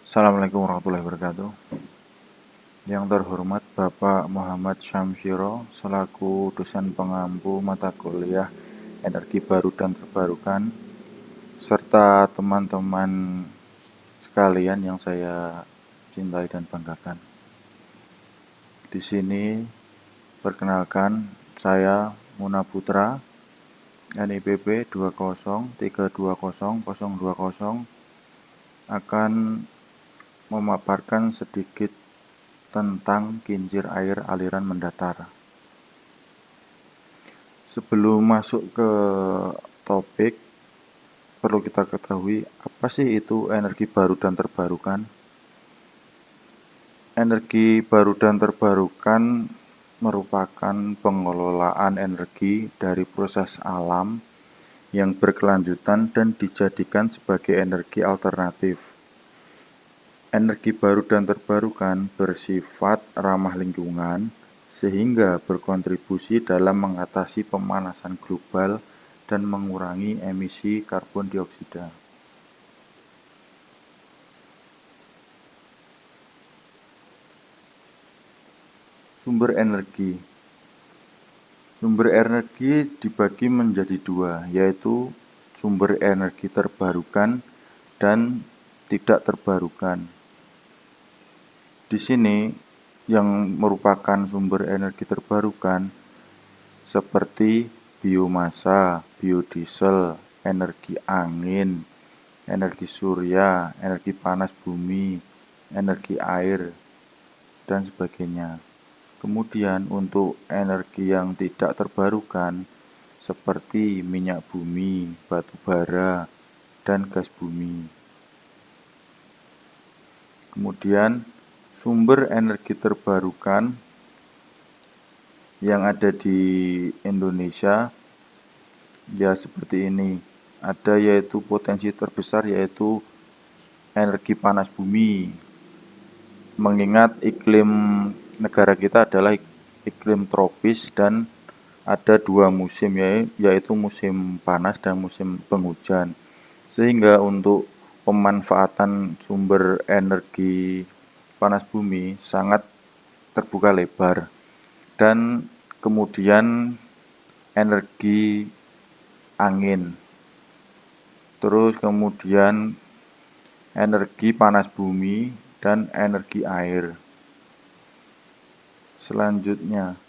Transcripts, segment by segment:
Assalamualaikum warahmatullahi wabarakatuh. Yang terhormat Bapak Muhammad Syamsiro selaku dosen pengampu mata kuliah Energi Baru dan Terbarukan serta teman-teman sekalian yang saya cintai dan banggakan. Di sini perkenalkan saya Muna Putra NIPP 2032020 akan memaparkan sedikit tentang kincir air aliran mendatar. Sebelum masuk ke topik, perlu kita ketahui apa sih itu energi baru dan terbarukan. Energi baru dan terbarukan merupakan pengelolaan energi dari proses alam yang berkelanjutan dan dijadikan sebagai energi alternatif. Energi baru dan terbarukan bersifat ramah lingkungan sehingga berkontribusi dalam mengatasi pemanasan global dan mengurangi emisi karbon dioksida. Sumber energi. Sumber energi dibagi menjadi dua, yaitu sumber energi terbarukan dan tidak terbarukan. Di sini yang merupakan sumber energi terbarukan seperti biomasa, biodiesel, energi angin, energi surya, energi panas bumi, energi air, dan sebagainya. Kemudian untuk energi yang tidak terbarukan seperti minyak bumi, batu bara, dan gas bumi. Kemudian sumber energi terbarukan yang ada di Indonesia ya seperti ini. Ada yaitu potensi terbesar yaitu energi panas bumi. Mengingat iklim negara kita adalah iklim tropis dan ada dua musim yaitu musim panas dan musim penghujan. Sehingga untuk pemanfaatan sumber energi panas bumi sangat terbuka lebar. Dan kemudian energi angin. Terus kemudian energi panas bumi dan energi air. Selanjutnya,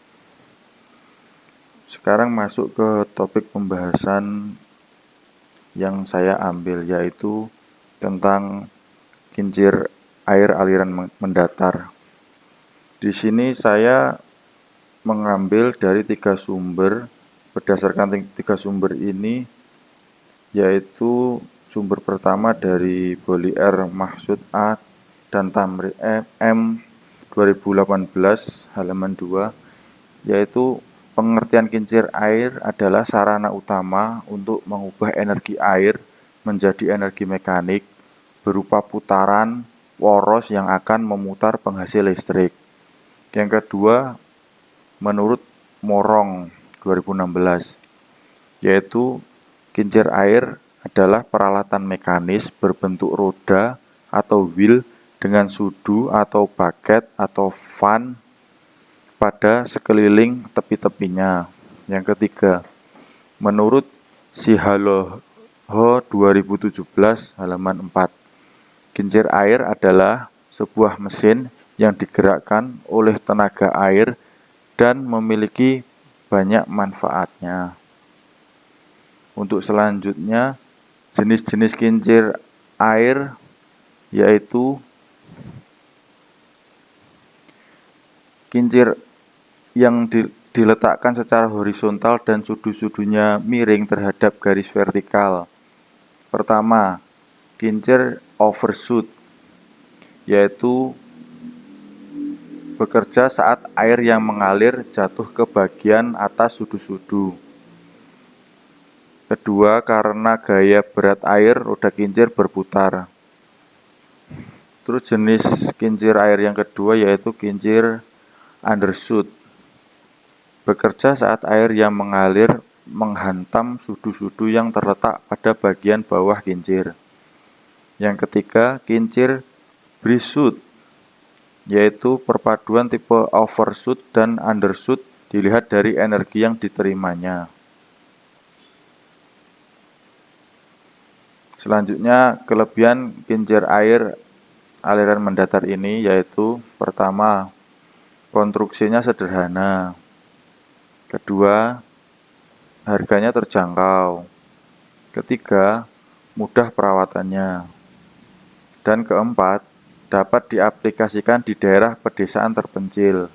sekarang masuk ke topik pembahasan yang saya ambil, yaitu tentang kincir air aliran mendatar. Di sini saya mengambil dari 3 sumber. Berdasarkan 3 sumber ini, yaitu sumber pertama dari Bolier Mahsud A dan Tamri M 2018 halaman 2, yaitu pengertian kincir air adalah sarana utama untuk mengubah energi air menjadi energi mekanik berupa putaran poros yang akan memutar penghasil listrik. Yang kedua, menurut Morong 2016, yaitu kincir air adalah peralatan mekanis berbentuk roda atau wheel dengan sudu atau bucket atau fan pada sekeliling tepi-tepinya. Yang ketiga, menurut Sihaloho 2017 halaman 4, kincir air adalah sebuah mesin yang digerakkan oleh tenaga air dan memiliki banyak manfaatnya. Untuk selanjutnya, jenis-jenis kincir air yaitu kincir yang diletakkan secara horizontal dan sudu-sudunya miring terhadap garis vertikal. Pertama, kincir overshoot, yaitu bekerja saat air yang mengalir jatuh ke bagian atas sudu-sudu. Kedua, karena gaya berat air, roda kincir berputar. Terus jenis kincir air yang kedua yaitu kincir undershoot. Bekerja saat air yang mengalir menghantam sudu-sudu yang terletak pada bagian bawah kincir. Yang ketiga, kincir Brishoot, yaitu perpaduan tipe overshoot dan undershoot dilihat dari energi yang diterimanya. Selanjutnya, kelebihan kincir air aliran mendatar ini yaitu pertama, konstruksinya sederhana. Kedua, harganya terjangkau. Ketiga, mudah perawatannya. Dan keempat, dapat diaplikasikan di daerah pedesaan terpencil.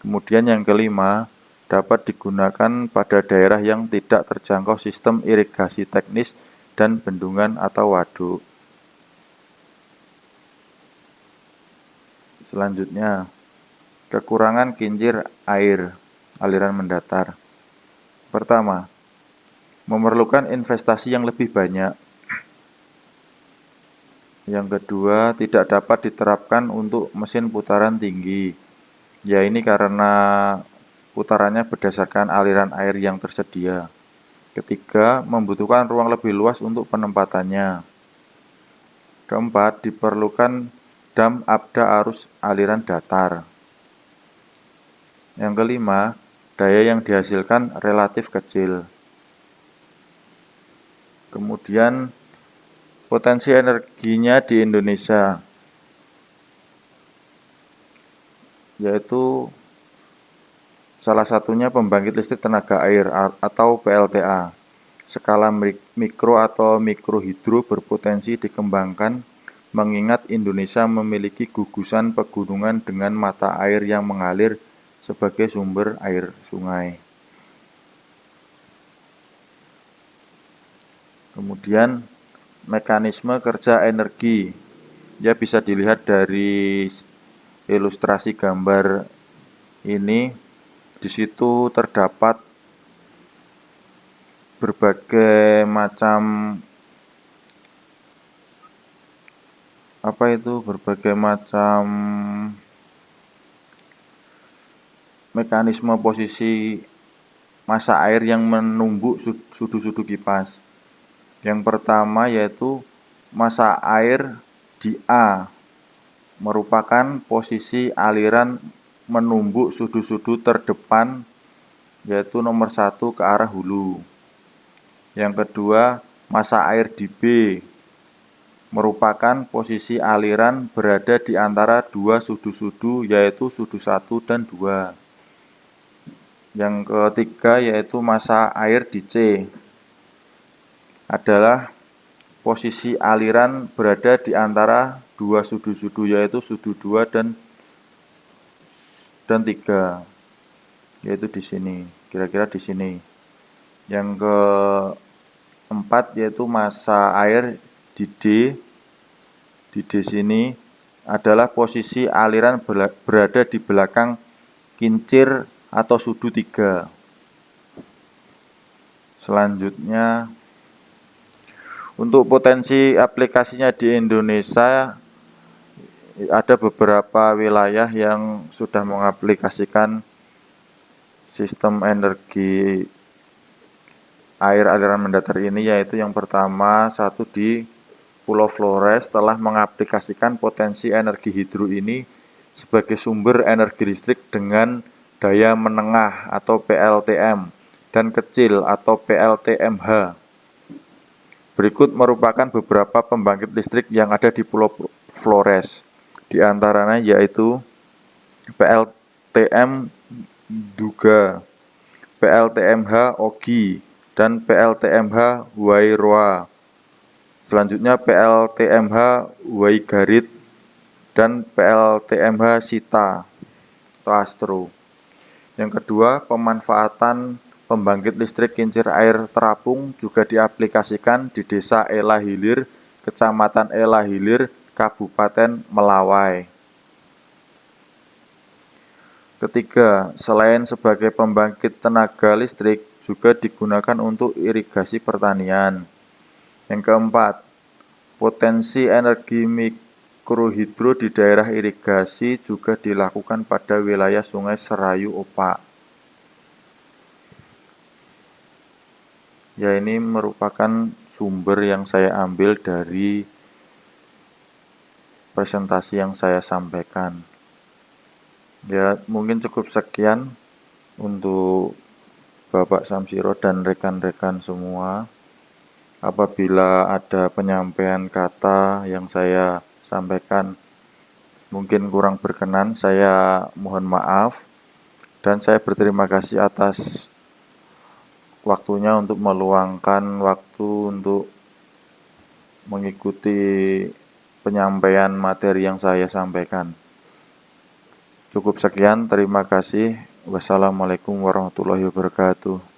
Kemudian yang kelima, dapat digunakan pada daerah yang tidak terjangkau sistem irigasi teknis dan bendungan atau waduk. Selanjutnya, kekurangan kincir air aliran mendatar. Pertama, memerlukan investasi yang lebih banyak. Yang kedua, tidak dapat diterapkan untuk mesin putaran tinggi. Ya, ini karena putarannya berdasarkan aliran air yang tersedia. Ketiga, membutuhkan ruang lebih luas untuk penempatannya. Keempat, diperlukan dam abda arus aliran datar. Yang kelima, daya yang dihasilkan relatif kecil. Kemudian, potensi energinya di Indonesia, yaitu salah satunya pembangkit listrik tenaga air atau PLTA. Skala mikro atau mikrohidro berpotensi dikembangkan mengingat Indonesia memiliki gugusan pegunungan dengan mata air yang mengalir sebagai sumber air sungai. Kemudian mekanisme kerja energi, ya bisa dilihat dari ilustrasi gambar ini. Di situ terdapat berbagai macam mekanisme posisi massa air yang menumbuk sudu-sudu kipas. Yang pertama yaitu massa air di A merupakan posisi aliran menumbuk sudu-sudu terdepan, yaitu nomor 1 ke arah hulu. Yang kedua, massa air di B merupakan posisi aliran berada di antara dua sudu-sudu, yaitu sudu 1 dan 2. Yang ketiga yaitu massa air di C adalah posisi aliran berada di antara dua sudu-sudu, yaitu sudu 2 dan 3, yaitu di sini, kira-kira di sini. Yang keempat yaitu massa air di D. Di D sini adalah posisi aliran berada di belakang kincir atau sudu 3. Selanjutnya, untuk potensi aplikasinya di Indonesia, ada beberapa wilayah yang sudah mengaplikasikan sistem energi air aliran mendatar ini, yaitu yang pertama satu di Pulau Flores telah mengaplikasikan potensi energi hidro ini sebagai sumber energi listrik dengan daya menengah atau PLTM dan kecil atau PLTMH. Berikut merupakan beberapa pembangkit listrik yang ada di Pulau Flores. Di antaranya yaitu PLTM Duga, PLTMH Ogi, dan PLTMH Wairoa. Selanjutnya PLTMH Waigarit dan PLTMH Sita atau Astro. Yang kedua, pemanfaatan pembangkit listrik kincir air terapung juga diaplikasikan di Desa Ela Hilir, Kecamatan Ela Hilir, Kabupaten Melawai. Ketiga, selain sebagai pembangkit tenaga listrik, juga digunakan untuk irigasi pertanian. Yang keempat, potensi energi mikrohidro di daerah irigasi juga dilakukan pada wilayah Sungai Serayu Opak. Ya, ini merupakan sumber yang saya ambil dari presentasi yang saya sampaikan. Ya, mungkin cukup sekian untuk Bapak Samsiro dan rekan-rekan semua. Apabila ada penyampaian kata yang saya sampaikan mungkin kurang berkenan, saya mohon maaf dan saya berterima kasih atas waktunya untuk meluangkan waktu untuk mengikuti penyampaian materi yang saya sampaikan. Cukup sekian, terima kasih. Wassalamualaikum warahmatullahi wabarakatuh.